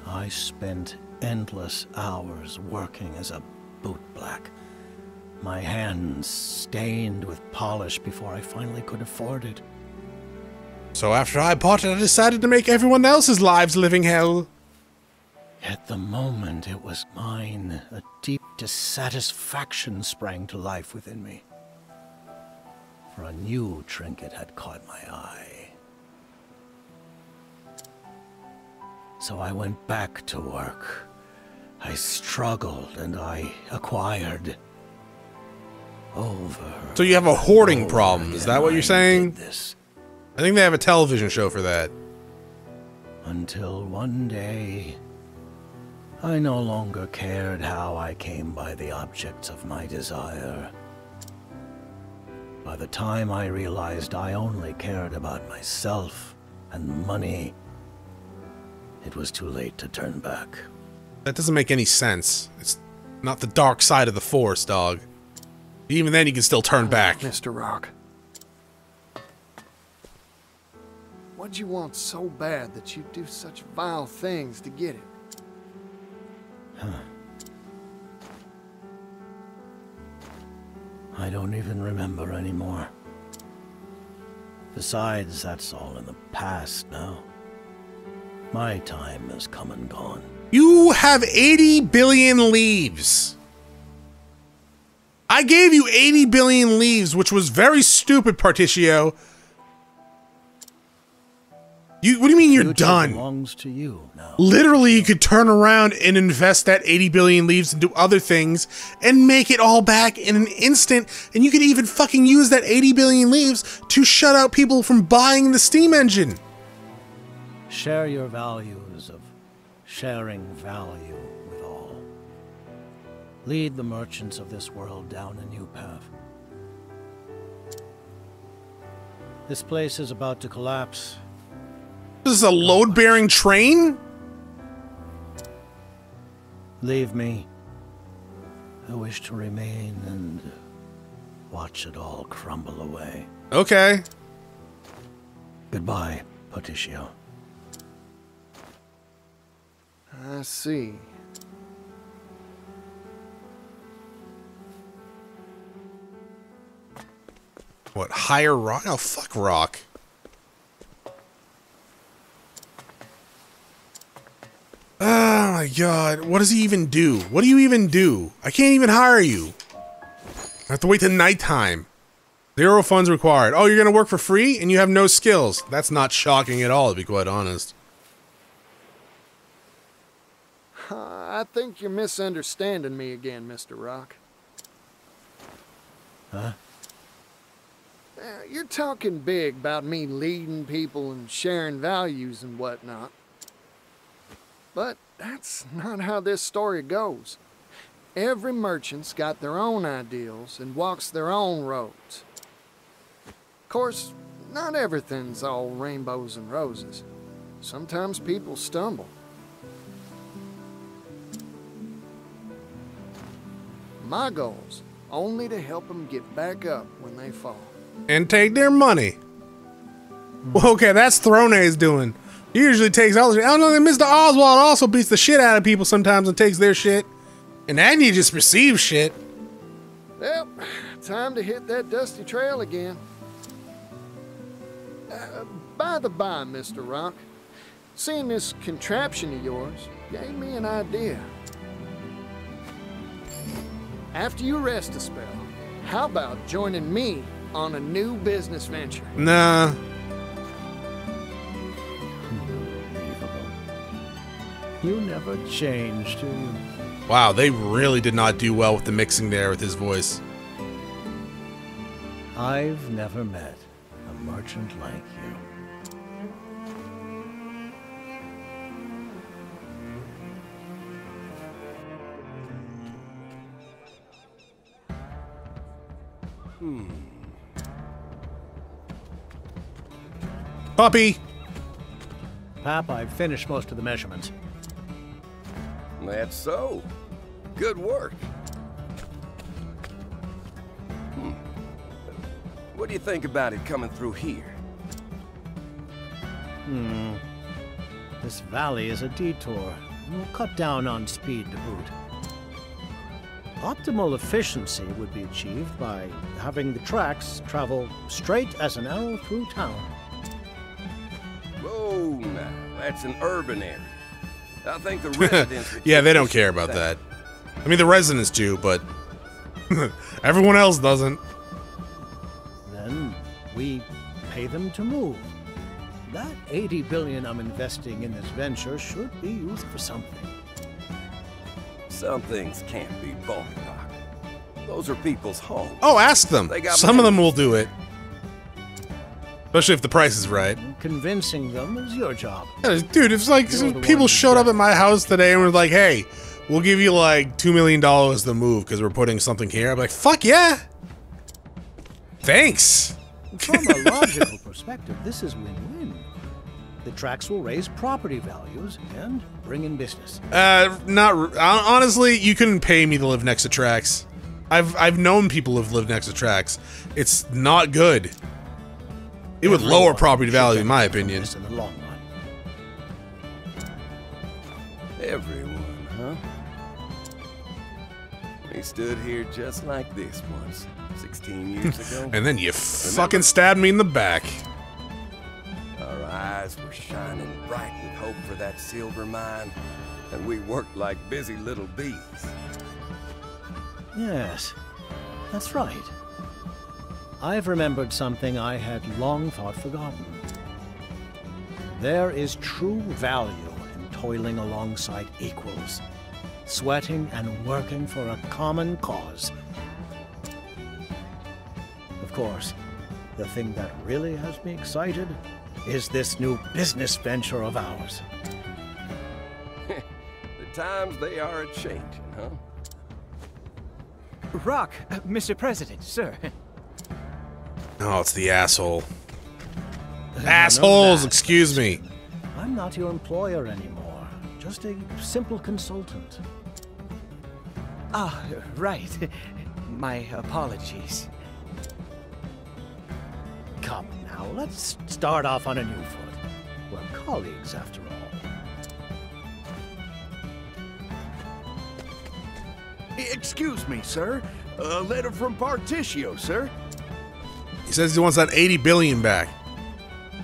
I spent endless hours working as a bootblack. My hands stained with polish before I finally could afford it. So after I bought it, I decided to make everyone else's lives living hell. At the moment it was mine, a deep dissatisfaction sprang to life within me. For a new trinket had caught my eye. So I went back to work. I struggled and I acquired. Over. So you have a hoarding problem, is that what you're saying? This. I think they have a television show for that. Until one day, I no longer cared how I came by the objects of my desire. By the time I realized I only cared about myself and money, it was too late to turn back. That doesn't make any sense. It's not the dark side of the Force, dog. Even then, you can still turn back. Mr. Rock. What'd you want so bad that you'd do such vile things to get it? Huh. I don't even remember anymore. Besides, that's all in the past now. My time has come and gone. You have 80 billion leaves. I gave you 80 billion leaves, which was very stupid, Partitio. What do you mean you're done? Belongs to you now. Literally, you could turn around and invest that 80 billion leaves and do other things and make it all back in an instant. And you could even fucking use that 80 billion leaves to shut out people from buying the steam engine. Share your values of sharing value with all. Lead the merchants of this world down a new path. This place is about to collapse. This is a load-bearing train? Leave me. I wish to remain and watch it all crumble away. Okay. Goodbye, Partitio. I see. What, higher rock? Oh, fuck rock. Oh my god, what does he even do? What do you even do? I can't even hire you. I have to wait till nighttime. 0 funds required. Oh, you're gonna work for free and you have no skills. That's not shocking at all, to be quite honest. I think you're misunderstanding me again, Mr. Rock. Huh? You're talking big about me leading people and sharing values and whatnot. But that's not how this story goes. Every merchant's got their own ideals and walks their own roads. Of course, not everything's all rainbows and roses. Sometimes people stumble. My goal's only to help them get back up when they fall. And take their money. Well, okay, that's Throne's doing. He usually takes all the shit. I don't know, Mr. Oswald also beats the shit out of people sometimes and takes their shit. And Agnew just receives shit. Well, time to hit that dusty trail again. By the by, Mr. Rock, seeing this contraption of yours gave me an idea. After you rest a spell, how about joining me on a new business venture? Nah. You never change, do you? Wow, they really did not do well with the mixing there with his voice. I've never met a merchant like you. Puppy! Pap, I've finished most of the measurements. That's so. Good work. What do you think about it coming through here? This valley is a detour. We'll cut down on speed to boot. Optimal efficiency would be achieved by having the tracks travel straight as an arrow through town. Whoa, now, that's an urban area. I think the residents... Yeah, they don't care about that. I mean, the residents do, but everyone else doesn't. Then we pay them to move. That 80 billion I'm investing in this venture should be used for something. Some things can't be bought, Doc. Those are people's homes. Oh, ask them. Some of them will do it. Especially if the price is right. Convincing them is your job. Yeah, dude, if like people showed up at my house today and were like, hey, we'll give you like $2 million to move because we're putting something here, I'd be like, fuck yeah! Thanks! From a logical perspective, this is win-win. The tracks will raise property values and bring in business. Honestly, you couldn't pay me to live next to tracks. I've known people who've lived next to tracks. It's not good. It would lower property value, in my opinion. In the long run. Everyone, huh? We stood here just like this once, 16 years ago. And then you fucking stabbed me in the back. Our eyes were shining bright with hope for that silver mine, and we worked like busy little bees. Yes, that's right. I've remembered something I had long thought forgotten. There is true value in toiling alongside equals, sweating and working for a common cause. Of course, the thing that really has me excited is this new business venture of ours. The times they are a-changing, huh? Rock, Mr. President, sir. Oh, it's the asshole. Assholes, excuse me. I'm not your employer anymore. Just a simple consultant. Ah, right. My apologies. Come now, let's start off on a new foot. We're colleagues, after all. Excuse me, sir. A letter from Partitio, sir. He says he wants that 80 billion back.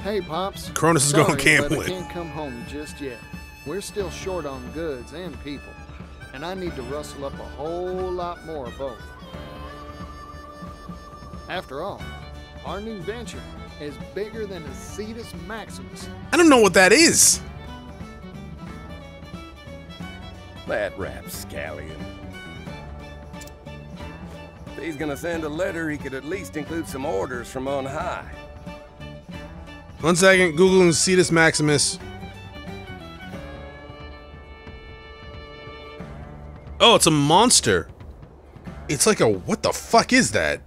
Hey, Pops. Chronos is going gambling. I can't come home just yet. We're still short on goods and people, and I need to rustle up a whole lot more of both. After all, our new venture is bigger than a Cetus Maximus. I don't know what that is. That rapscallion. If he's gonna send a letter, he could at least include some orders from on high. 1 second, Googling Cetus Maximus. Oh, it's a monster. It's like a... What the fuck is that?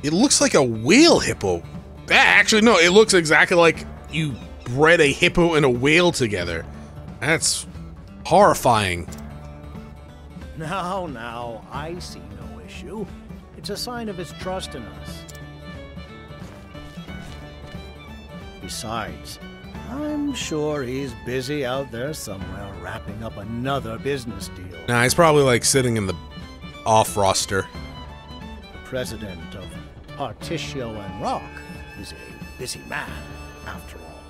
It looks like a whale hippo. Actually, no, it looks exactly like you bred a hippo and a whale together. That's horrifying. Now, I see no issue. It's a sign of his trust in us. Besides, I'm sure he's busy out there somewhere wrapping up another business deal. Nah, he's probably like sitting in the off roster. The president of Partitio and Rock is a busy man, after all.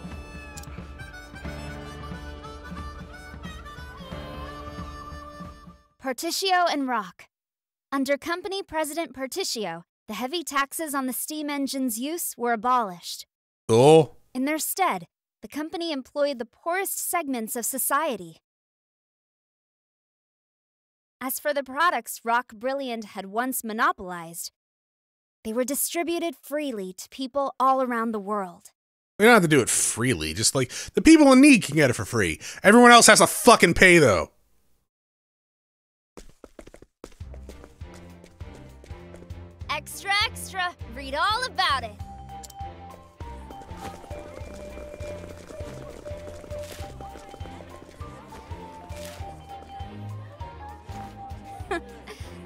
Partitio and Rock. Under Company President Partitio, the heavy taxes on the steam engine's use were abolished. Oh. In their stead, the company employed the poorest segments of society. As for the products Rock Brilliant had once monopolized, they were distributed freely to people all around the world. We don't have to do it freely, just like the people in need can get it for free. Everyone else has to fucking pay though. Extra, extra, read all about it.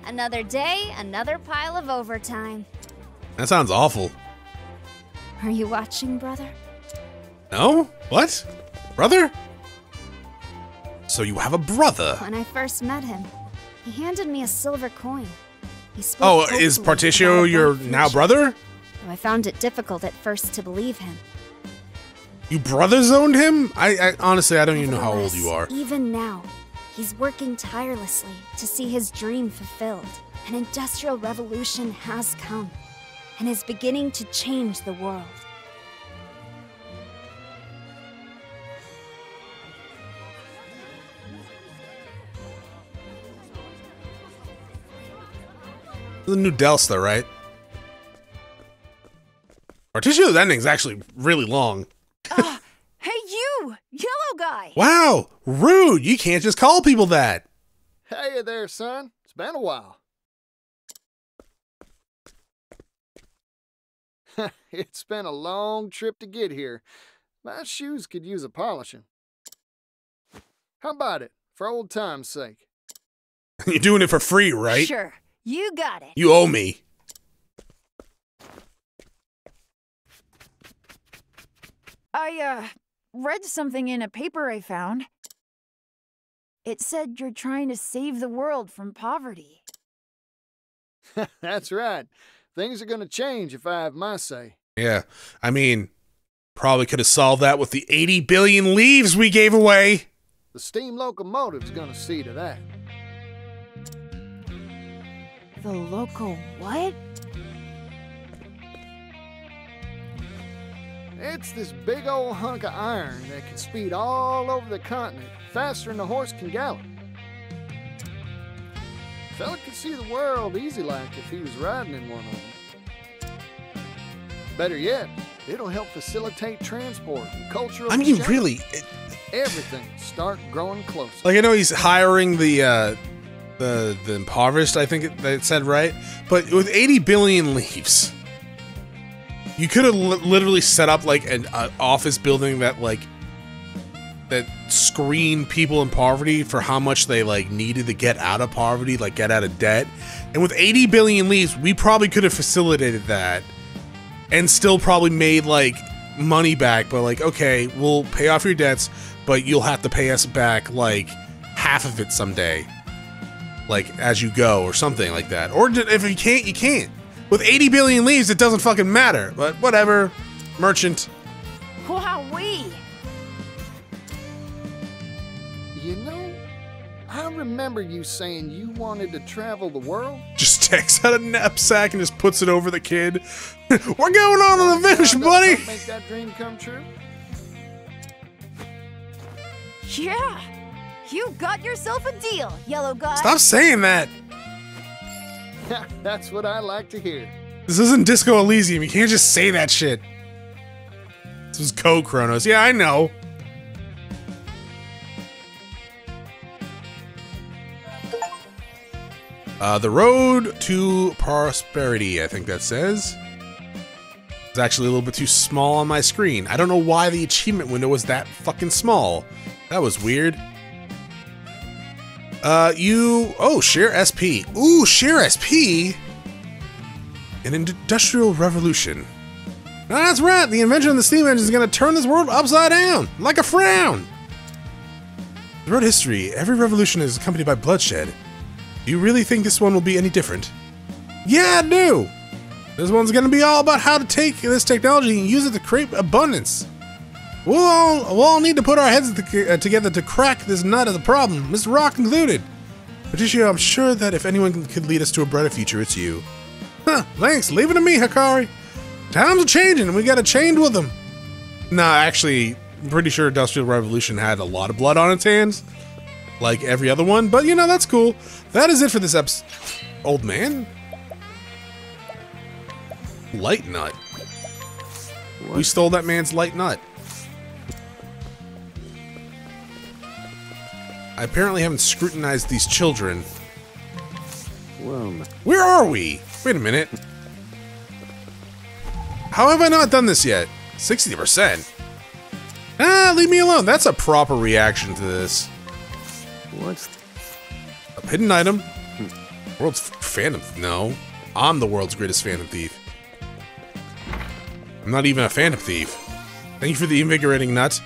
Another day, another pile of overtime. That sounds awful. Are you watching, brother? No? What? Brother? So you have a brother? When I first met him, he handed me a silver coin. He spoke is hopefully Partitio about a your bright now future, brother? though I found it difficult at first to believe him. You brother zoned him? I honestly, I don't even know how old you are. Even now, he's working tirelessly to see his dream fulfilled. An industrial revolution has come and is beginning to change the world. The new Delsta, right? Partitio's ending's actually really long. Hey you! Yellow guy! Wow! Rude! You can't just call people that! Hey there, son. It's been a while. It's been a long trip to get here. My shoes could use a polishing. How about it, for old time's sake? You're doing it for free, right? Sure, you got it. You owe me. I, read something in a paper I found. It said you're trying to save the world from poverty. That's right. Things are gonna change if I have my say. Yeah, I mean, probably could have solved that with the 80 billion leaves we gave away. The steam locomotive's gonna see to that. The local what? It's this big old hunk of iron that can speed all over the continent faster than a horse can gallop. Fella could see the world easy like if he was riding in one of them. Better yet, it'll help facilitate transport and cultural exchange. Really, everything start growing closer. like I know he's hiring the impoverished, I think it said, right? But with 80 billion leaves, you could have literally set up like an office building that that screened people in poverty for how much they like needed to get out of poverty, like get out of debt. And with 80 billion leaves, we probably could have facilitated that and still probably made like money back. But like, okay, we'll pay off your debts, but you'll have to pay us back like half of it someday, like as you go or something like that. Or if you can't, you can't. With 80 billion leaves, it doesn't fucking matter. But whatever, merchant. Wowee! You know, I remember you saying you wanted to travel the world. Just takes out a knapsack and just puts it over the kid. We're going on an adventure, buddy! Make that dream come true? Yeah! You got yourself a deal, yellow guy! Stop saying that! That's what I like to hear. This isn't Disco Elysium, you can't just say that shit. This was Chronos. Yeah, I know. The road to prosperity, I think that says. It's actually a little bit too small on my screen. I don't know why the achievement window was that fucking small. That was weird. Oh, share SP. Ooh, share SP? An industrial revolution. Oh, that's right, the invention of the steam engine is gonna turn this world upside down, like a frown. Throughout history, every revolution is accompanied by bloodshed. Do you really think this one will be any different? Yeah, I do! This one's gonna be all about how to take this technology and use it to create abundance. We'll all need to put our heads together to crack this nut of the problem, Mr. Rock included. Partitio, I'm sure that if anyone could lead us to a brighter future, it's you. Huh, thanks, leave it to me, Hikari. Times are changing and we gotta change with them. Nah, actually, I'm pretty sure Industrial Revolution had a lot of blood on its hands. Like every other one, but you know, that's cool. That is it for this episode. Old man? Light nut. What? We stole that man's light nut. I apparently haven't scrutinized these children. Well, where are we? Wait a minute. How have I not done this yet? 60%. Ah, leave me alone. That's a proper reaction to this. What's a hidden item? World's Phantom. No, I'm the world's greatest Phantom Thief. I'm not even a Phantom Thief. Thank you for the invigorating nut.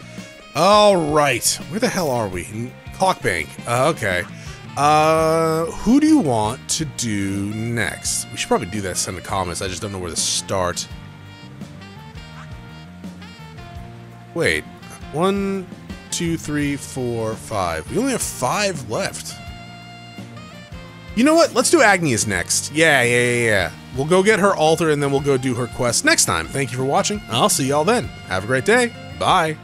All right, where the hell are we? Clockbank. Okay. Who do you want to do next? We should probably do that in the comments. I just don't know where to start. Wait. 1, 2, 3, 4, 5. We only have 5 left. You know what? Let's do Agnes next. Yeah. We'll go get her altar and then we'll go do her quest next time. Thank you for watching. I'll see y'all then. Have a great day. Bye.